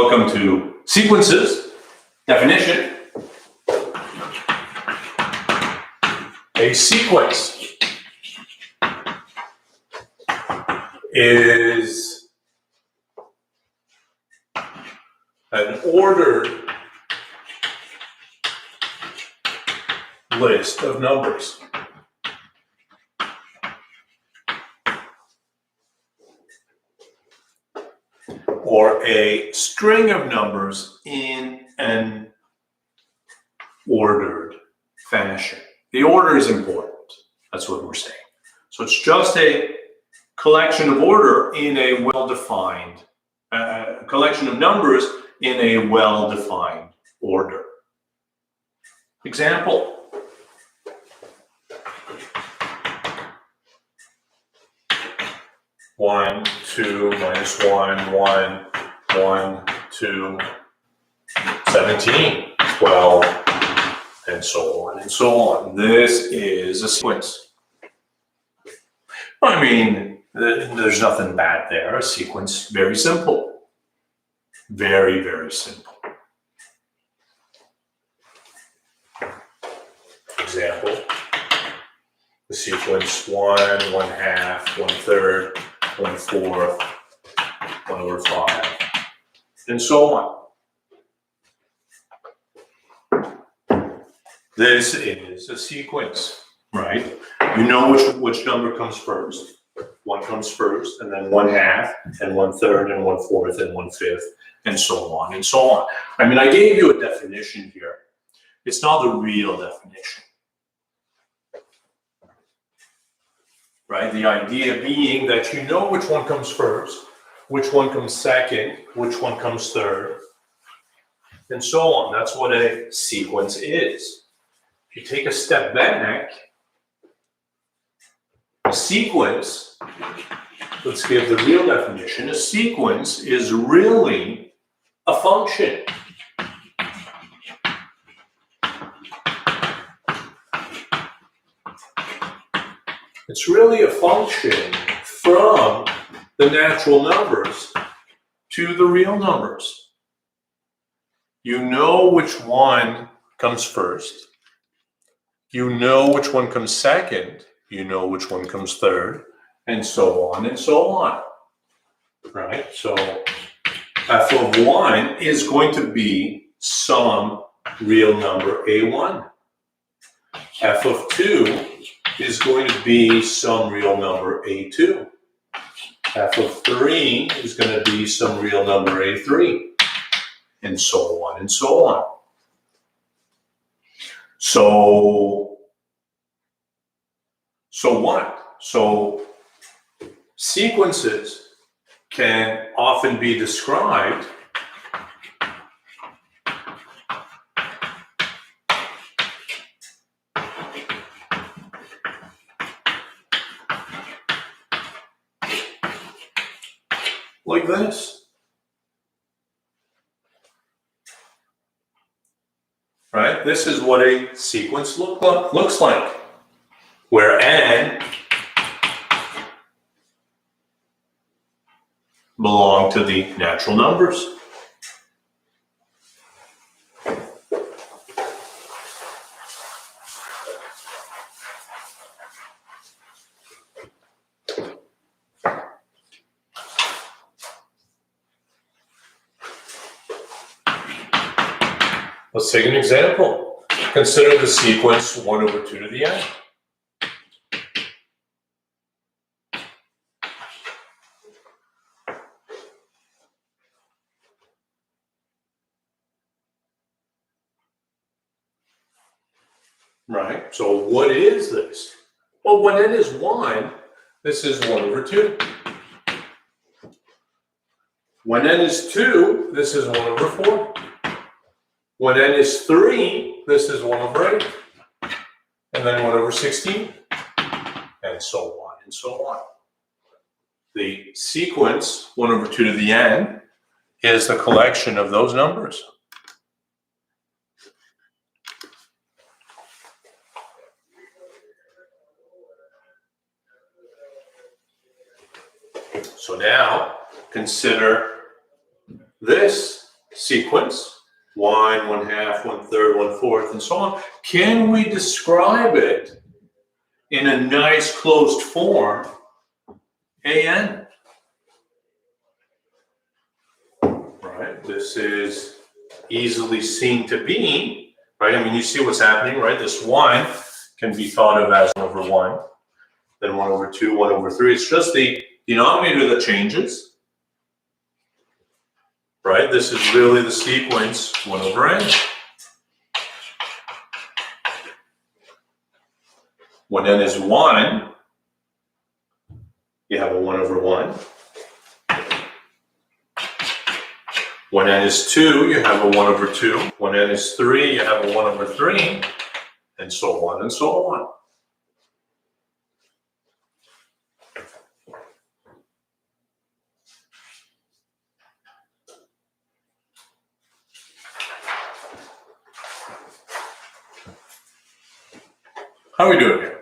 Welcome to sequences. Definition. A sequence is an ordered list of numbers. Or a string of numbers in an ordered fashion. The order is important. That's what we're saying. So it's just a collection of order in a well-defined, collection of numbers in a well-defined order. Example. One, two, minus one, 2, 17, 12, and so on and so on. This is a sequence. I mean, there's nothing bad there. A sequence, very simple. Very, very simple. Example. The sequence 1, 1/2, 1/3, 1/4, 1/5, and so on. This is a sequence, right? You know which number comes first. One comes first, and then 1/2, and 1/3, and 1/4, and 1/5, and so on and so on. I mean, I gave you a definition here. It's not the real definition. Right? The idea being that you know which one comes first, which one comes second, which one comes third, and so on. That's what a sequence is. If you take a step back, a sequence, let's give the real definition. A sequence is really a function. It's really a function from the natural numbers to the real numbers. You know which one comes first. You know which one comes second. You know which one comes third, and so on and so on. Right? So f of 1 is going to be some real number a1. F of 2 is going to be some real number a2. F of 3 is going to be some real number a3, and so on and so on. So what? So sequences can often be described like this. Right? This is what a sequence looks like, where n belong to the natural numbers. Let's take an example. Consider the sequence 1/2 to the n. Right? So what is this? Well, when n is 1, this is 1/2. When n is 2, this is 1/4. When n is 3, this is 1/8. And then 1/16. And so on and so on. The sequence 1/2 to the n is the collection of those numbers. So now consider this sequence, 1, 1/2, 1/3, 1/4, and so on, can we describe it in a nice closed form, AN? Right, this is easily seen to be, right? I mean, you see what's happening, right? This 1 can be thought of as 1/1, then 1/2, 1/3. It's just the denominator that changes, right? This is really the sequence 1/n. When n is 1, you have a 1/1. When n is 2, you have a 1/2. When n is 3, you have a 1/3, and so on and so on. How are we doing here?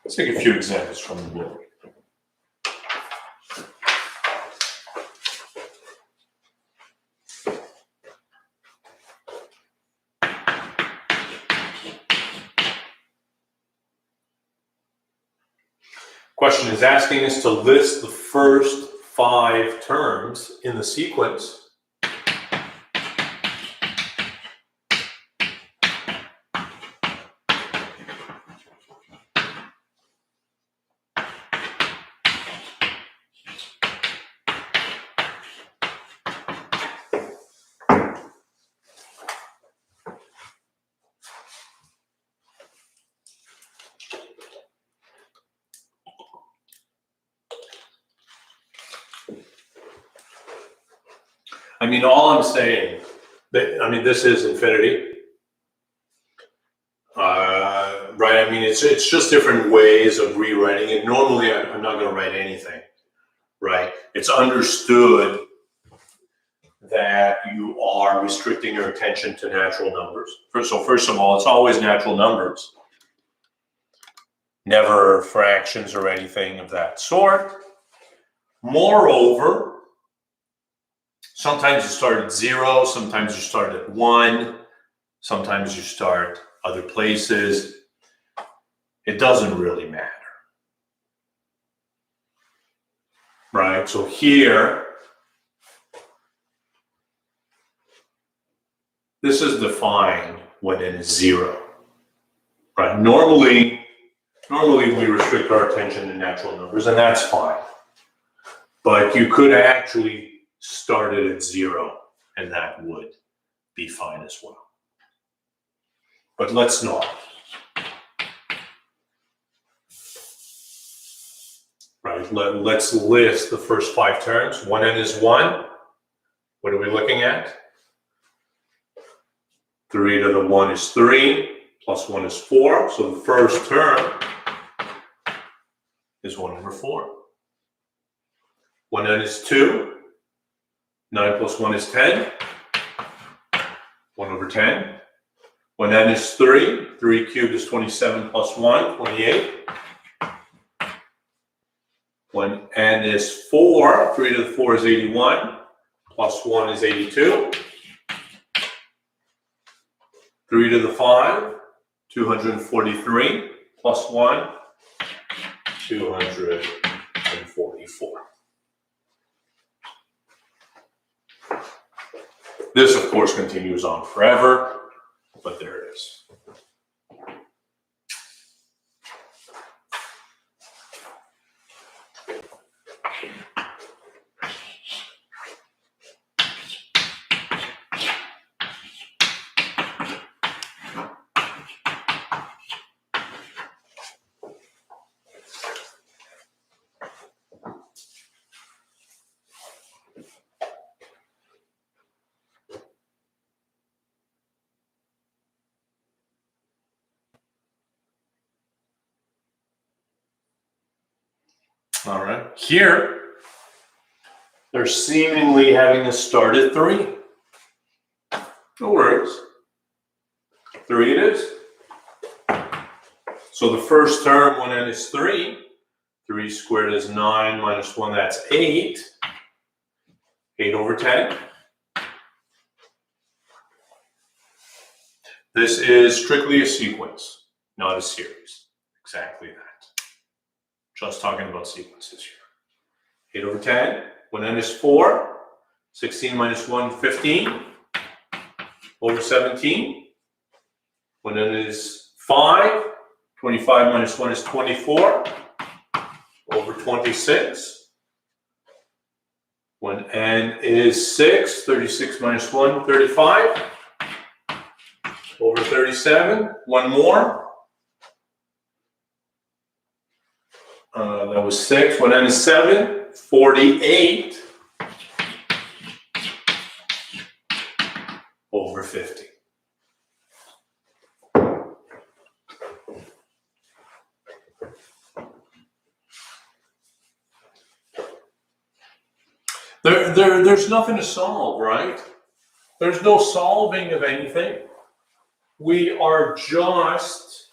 Let's take a few examples from the book. Question is asking us to list the first 5 terms in the sequence. I mean, all I'm saying, this is infinity, right? I mean, it's just different ways of rewriting it. Normally, I'm not going to write anything, right? It's understood that you are restricting your attention to natural numbers. First of all, it's always natural numbers, never fractions or anything of that sort. Moreover, sometimes you start at 0, sometimes you start at 1, sometimes you start other places. It doesn't really matter, right? So here, this is defined when n is 0, right? Normally we restrict our attention to natural numbers, and that's fine. But you could actually start it at 0, and that would be fine as well. But let's not. Right, let's list the first 5 terms. When n is 1, what are we looking at? 3 to the 1 is 3, plus 1 is 4. So the first term is 1/4. When n is 2, 9 plus 1 is 10, 1/10. When n is 3, 3 cubed is 27 plus 1, 28. When n is 4, 3 to the 4 is 81, plus 1 is 82. 3 to the 5, 243, plus 1, 244. This, of course, continues on forever, but there it is. All right, here, they're seemingly having us start at 3. No worries. 3 it is. So the first term, when n is 3, 3 squared is 9 minus 1, that's 8. 8 over 10. This is strictly a sequence, not a series. Exactly that. Just talking about sequences here. 8 over 10. When n is 4, 16 minus 1, 15. Over 17. When n is 5, 25 minus 1 is 24. Over 26. When n is 6, 36 minus 1, 35. Over 37. One more. That was 6. When n is 7, 48. Over 50. There's nothing to solve, right? There's no solving of anything. We are just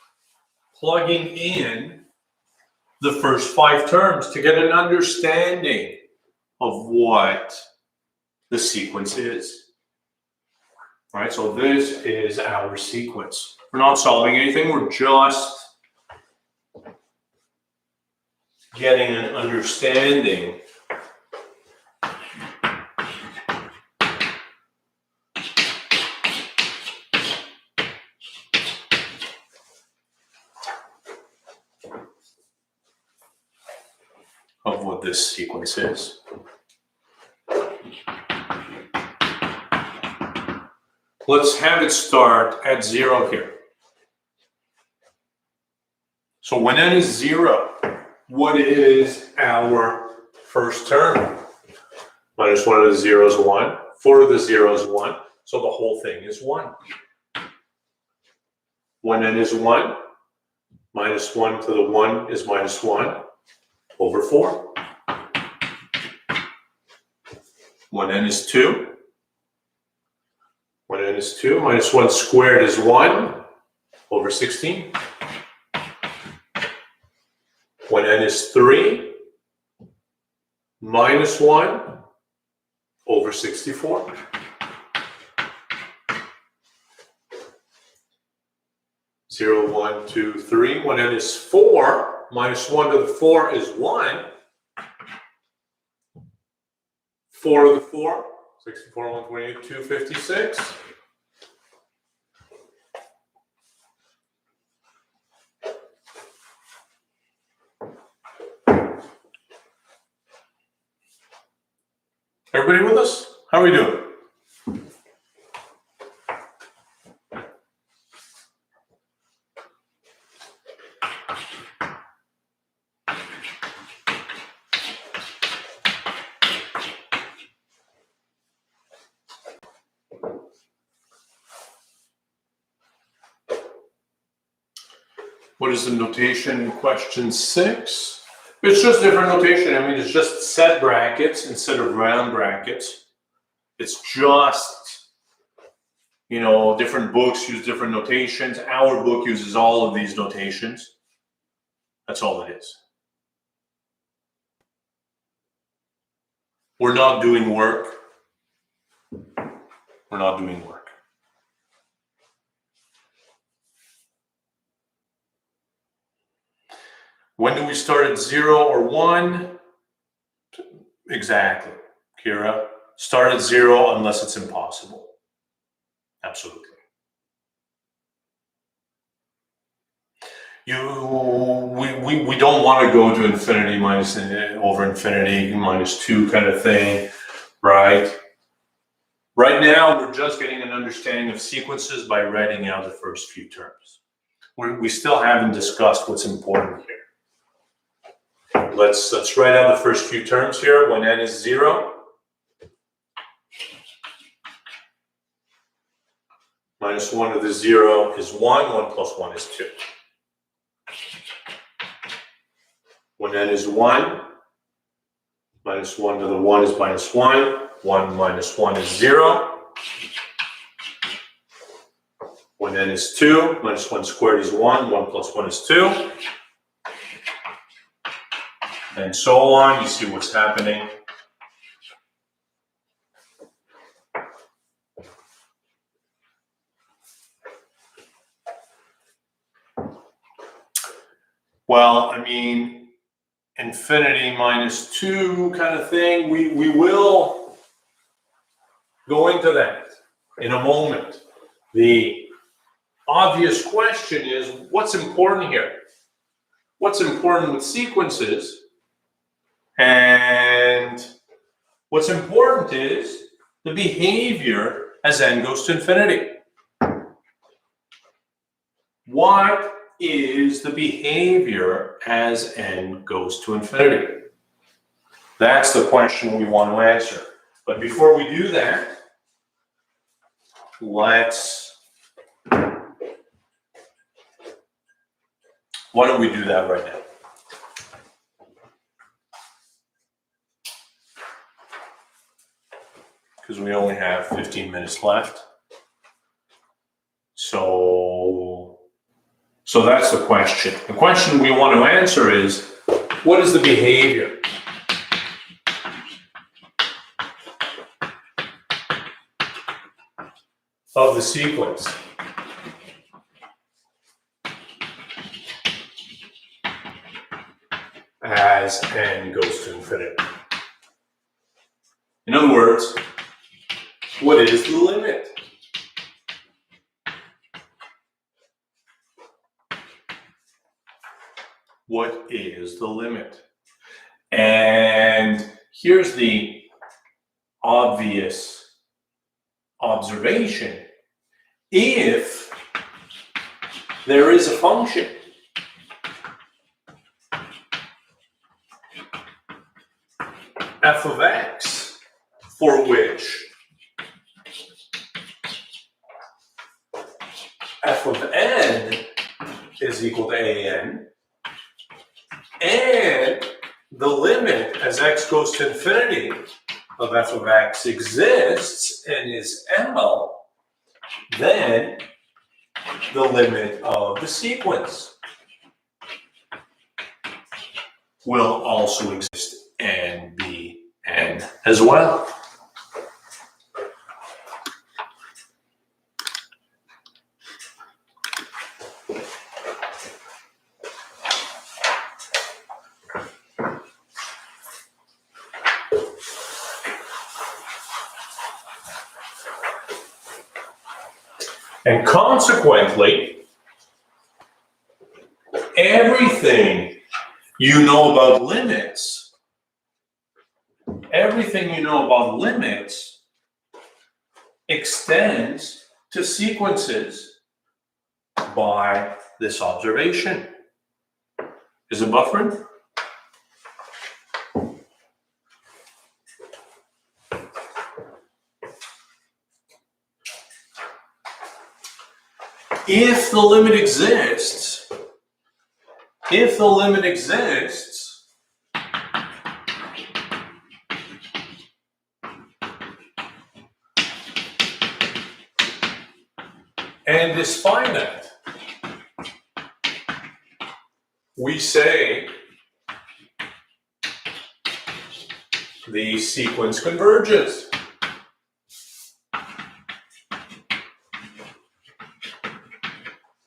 plugging in the first 5 terms to get an understanding of what the sequence is. All right, so this is our sequence. We're not solving anything, we're just getting an understanding of what this sequence is. Let's have it start at 0 here. So when n is 0, what is our first term? Minus 1 of the 0 is 1. 4 of the 0 is 1. So the whole thing is 1. When n is 1, minus 1 to the 1 is minus 1 over 4. When n is 2, when n is 2, minus 1 squared is 1 over 16. When n is 3, minus 1 over 64. Zero, 1, 2, 3. When n is 4, minus 1 to the 4 is 1. 4 to the 4, 64, 128, 256. Everybody with us? How are we doing? What is the notation in question 6? It's just different notation. I mean, it's just set brackets instead of round brackets. It's just, different books use different notations. Our book uses all of these notations. That's all it is. We're not doing work. We're not doing work. When do we start at 0 or 1? Exactly, Kira. Start at 0 unless it's impossible. Absolutely. We don't want to go to infinity minus over infinity minus 2 kind of thing, right? Right now, we're just getting an understanding of sequences by writing out the first few terms. We still haven't discussed what's important here. Let's write out the first few terms here. When n is 0, minus 1 to the 0 is 1. 1 plus 1 is 2. When n is 1, minus 1 to the 1 is minus 1. 1 minus 1 is 0. when n is 2, minus 1 squared is 1, 1 plus 1 is 2. And so on. You see what's happening. Well, I mean, infinity minus 2 kind of thing, we will go into that in a moment. The obvious question is, what's important here? What's important with sequences? And what's important is the behavior as n goes to infinity. What is the behavior as n goes to infinity? That's the question we want to answer. But before we do that, why don't we do that right now? Because we only have 15 minutes left. So that's the question. The question we want to answer is, what is the behavior? Of the sequence as n goes to infinity? In other words, what is the limit? What is the limit? And here's the obvious observation. If there is a function f of x for which f of n is equal to an, and the limit as x goes to infinity of f of x exists and is L, then the limit of the sequence will also exist and be n as well. And consequently, everything you know about limits, extends to sequences by this observation. Is it buffering? If the limit exists, and is finite, we say the sequence converges.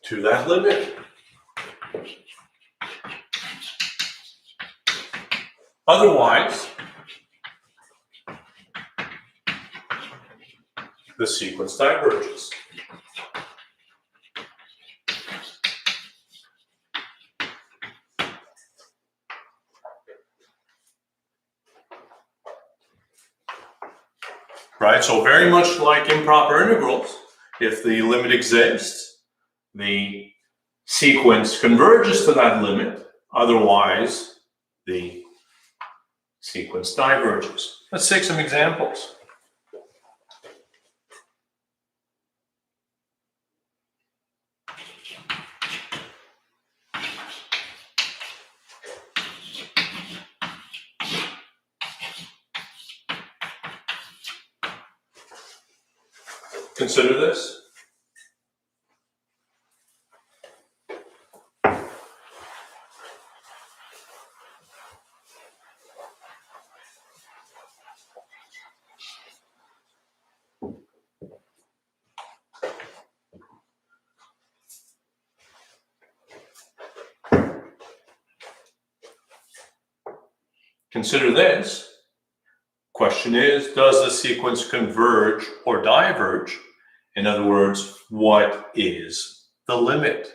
To that limit. Otherwise, the sequence diverges. Right, so very much like improper integrals, if the limit exists, the sequence converges to that limit, otherwise the sequence diverges. Let's take some examples. Consider this. consider this. Question is, does the sequence converge or diverge? In other words, what is the limit?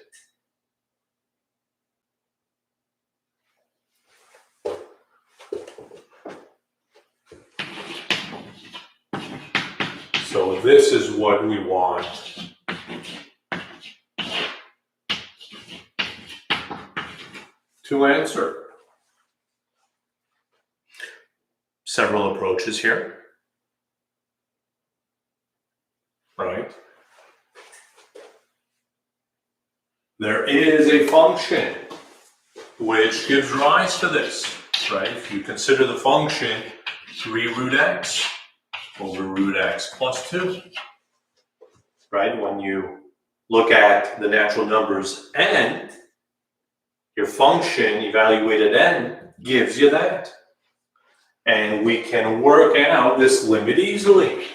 So this is what we want to answer. Several approaches here, right? There is a function which gives rise to this, right? If you consider the function 3 root x over root x plus 2, right? When you look at the natural numbers n, your function evaluated n gives you that. And we can work out this limit easily.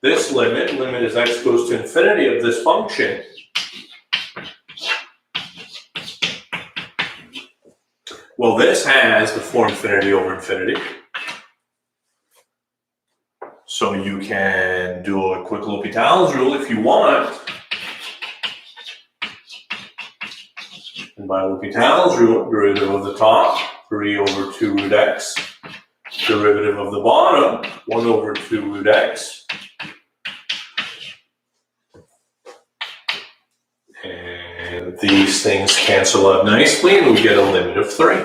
This limit as x goes to infinity of this function, well, this has the form infinity over infinity. So you can do a quick L'Hopital's rule if you want. And by L'Hopital's rule, derivative of the top, 3 over 2 root x. Derivative of the bottom, 1 over 2 root x. And these things cancel out nicely, and we get a limit of 3.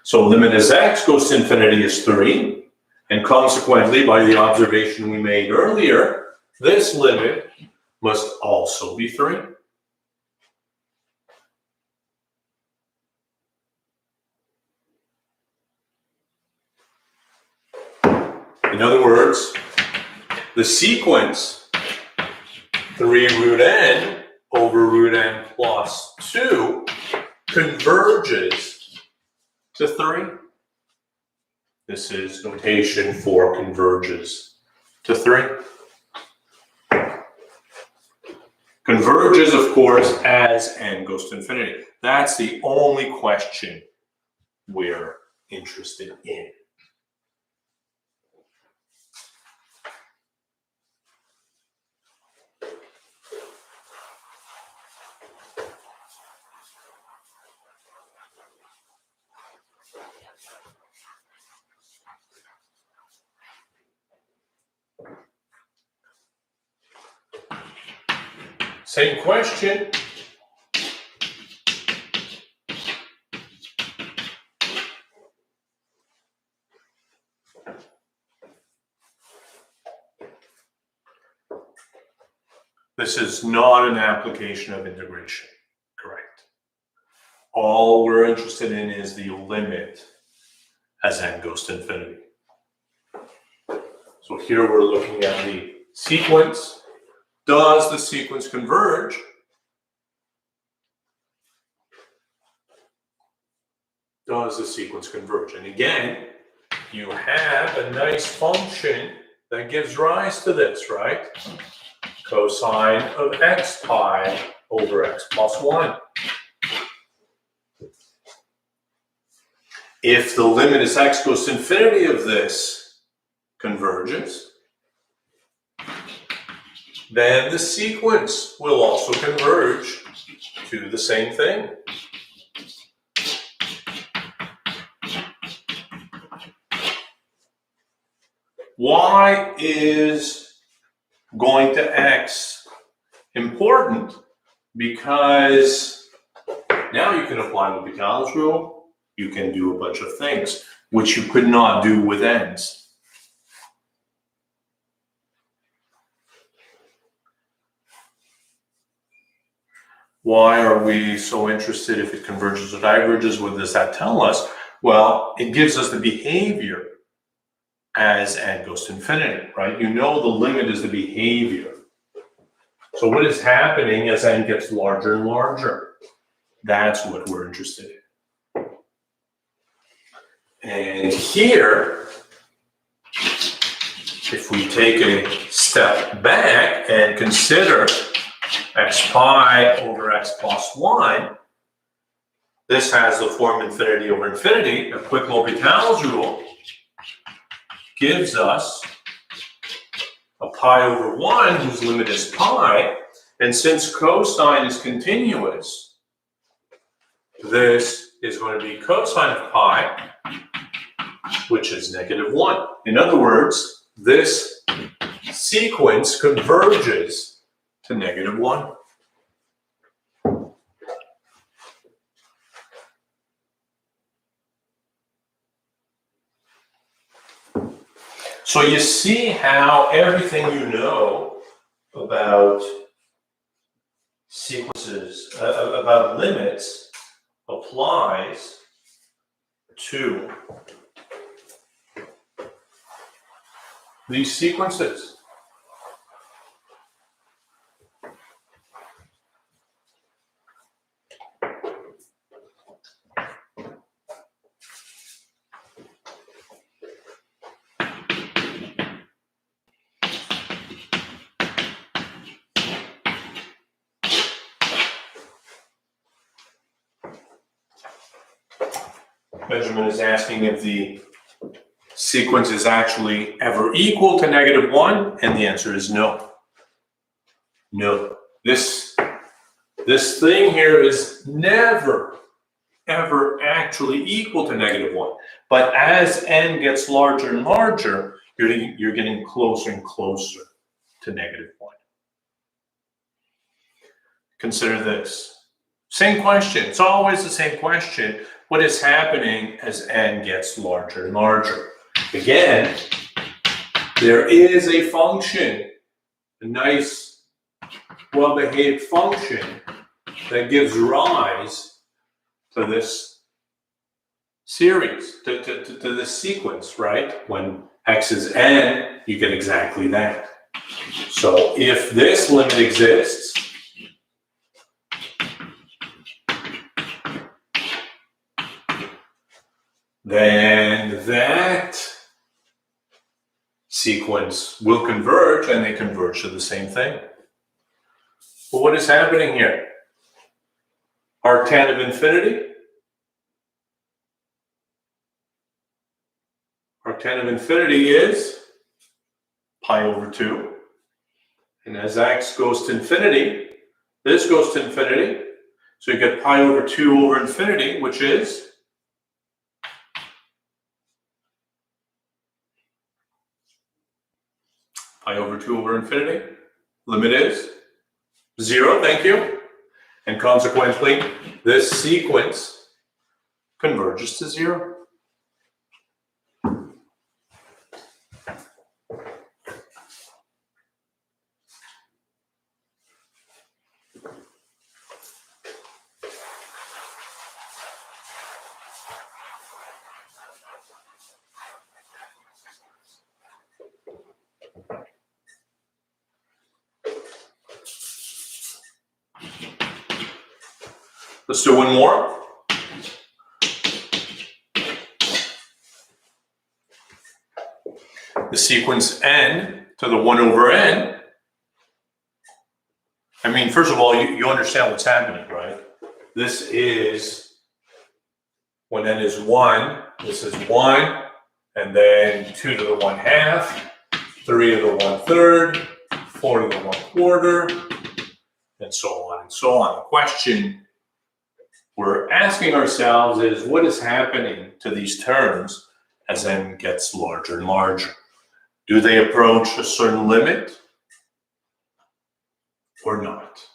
So limit as x goes to infinity is 3. And consequently, by the observation we made earlier, this limit must also be 3. In other words, the sequence 3 root n over root n plus 2 converges to 3. This is notation for converges to 3. Converges, of course, as n goes to infinity. That's the only question we're interested in. Same question. This is not an application of integration, correct? All we're interested in is the limit as n goes to infinity. So here we're looking at the sequence. Does the sequence converge? Does the sequence converge? And again, you have a nice function that gives rise to this, right? Cosine of x pi over x plus 1. If the limit as x goes to infinity of this converges, then the sequence will also converge to the same thing. Why is going to x important? Because now you can apply the L'Hopital's rule. You can do a bunch of things which you could not do with n's. Why are we so interested if it converges or diverges? What does that tell us? Well, it gives us the behavior as n goes to infinity, right? You know the limit is the behavior. So what is happening as n gets larger and larger? That's what we're interested in. And here, if we take a step back and consider x pi over x plus 1, This has the form infinity over infinity. A quick L'Hopital's rule gives us a pi over 1 whose limit is pi. And since cosine is continuous, this is going to be cosine of pi, which is -1. In other words, this sequence converges to -1. So you see how everything you know about sequences, about limits, applies to these sequences. Benjamin is asking if the sequence is actually ever equal to -1, and the answer is no. No. This thing here is never, ever actually equal to -1. But as n gets larger and larger, you're getting closer and closer to -1. Consider this. Same question. It's always the same question. What is happening as n gets larger and larger? Again, there is a function, a nice, well-behaved function that gives rise to this series, to this sequence, right? When x is n, you get exactly that. So if this limit exists, then that sequence will converge, and they converge to the same thing. Well, what is happening here? Arctan of infinity? Arctan of infinity is pi over 2. And as x goes to infinity, this goes to infinity. So you get pi over 2 over infinity, which is pi over 2 over infinity. Limit is 0, thank you. And consequently, this sequence converges to 0. Let's do one more. The sequence n to the 1 over n. I mean, first of all, you understand what's happening, right? This is, when n is 1, this is 1, and then 2 to the 1/2, 3 to the 1/3, 4 to the 1/4, and so on and so on. The question we're asking ourselves is, what is happening to these terms as n gets larger and larger? Do they approach a certain limit or not?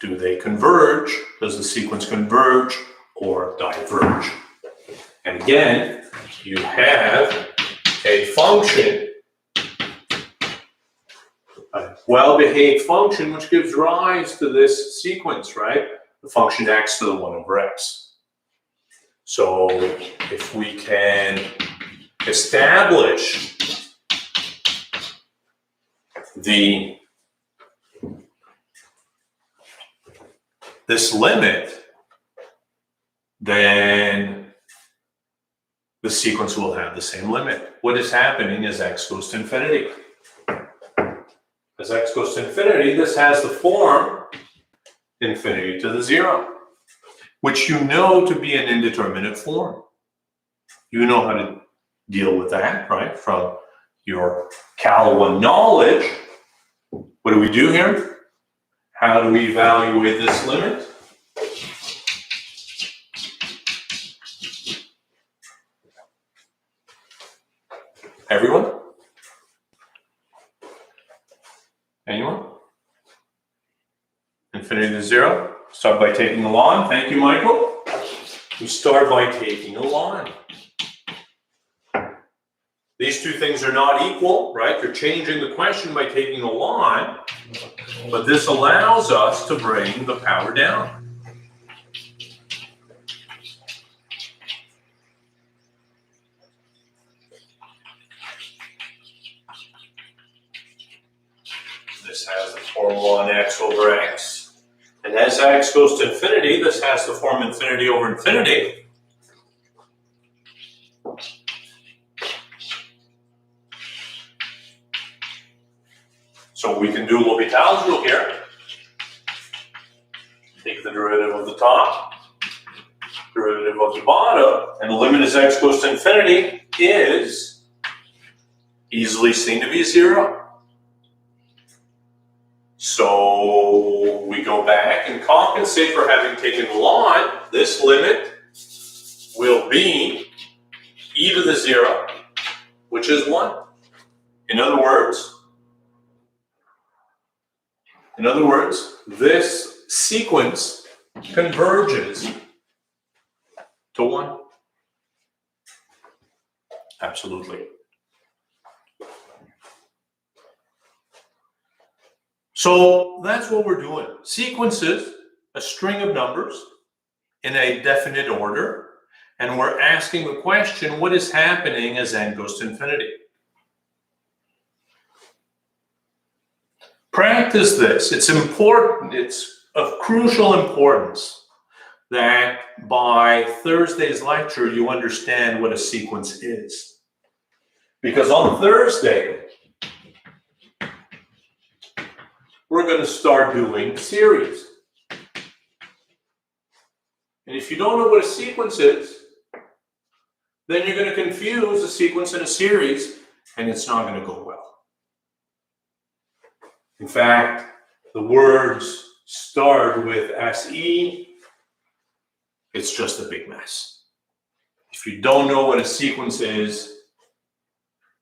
Do they converge? Does the sequence converge or diverge? And again, you have a function, a well-behaved function, which gives rise to this sequence, right? The function x to the 1 over x. So if we can establish this limit, then the sequence will have the same limit. What is happening as x goes to infinity? As x goes to infinity, this has the form infinity to the 0. which you know to be an indeterminate form. You know how to deal with that, right? From your Cal 1 knowledge. What do we do here? How do we evaluate this limit? Everyone? Anyone? Infinity to 0. Start by taking a ln. Thank you, Michael. We start by taking a ln. These two things are not equal, right? You're changing the question by taking a ln, but this allows us to bring the power down. This has the form ln x over x. And as x goes to infinity, this has the form infinity over infinity. So we can do L'Hopital's rule here. Take the derivative of the top, derivative of the bottom, and the limit as x goes to infinity is easily seen to be 0. So we go back and compensate for having taken ln. This limit will be e to the 0, which is 1. In other words, this sequence converges to 1. Absolutely. So that's what we're doing. Sequences, a string of numbers in a definite order, and we're asking the question, what is happening as n goes to infinity? Practice this. It's important. It's of crucial importance that by Thursday's lecture, you understand what a sequence is. Because on Thursday, we're going to start doing series. And if you don't know what a sequence is, then you're going to confuse a sequence and a series, and it's not going to go well. In fact, the words start with SE. It's just a big mess. If you don't know what a sequence is,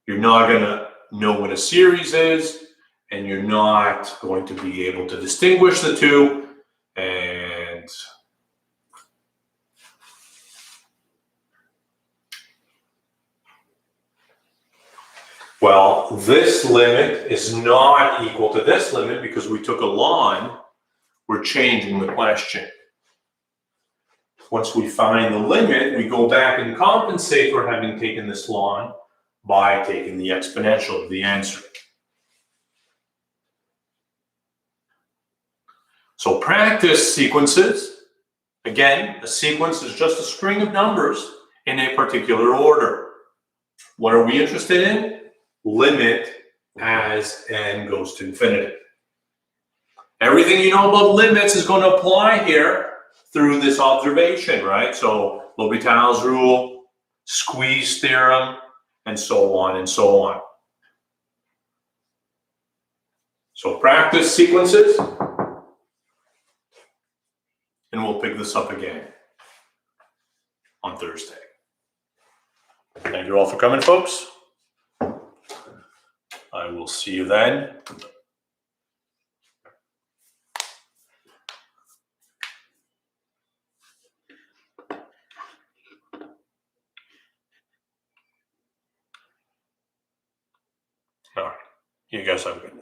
you're not going to know what a series is, and you're not going to be able to distinguish the two. And well, this limit is not equal to this limit because we took a ln. We're changing the question. Once we find the limit, we go back and compensate for having taken this ln by taking the exponential of the answer. So practice sequences. Again, a sequence is just a string of numbers in a particular order. What are we interested in? Limit as n goes to infinity. Everything you know about limits is going to apply here through this observation, right? So L'Hopital's rule, squeeze theorem, and so on and so on. So practice sequences, and we'll pick this up again on Thursday. Thank you all for coming, folks. I will see you then. All right. You guys have a good night.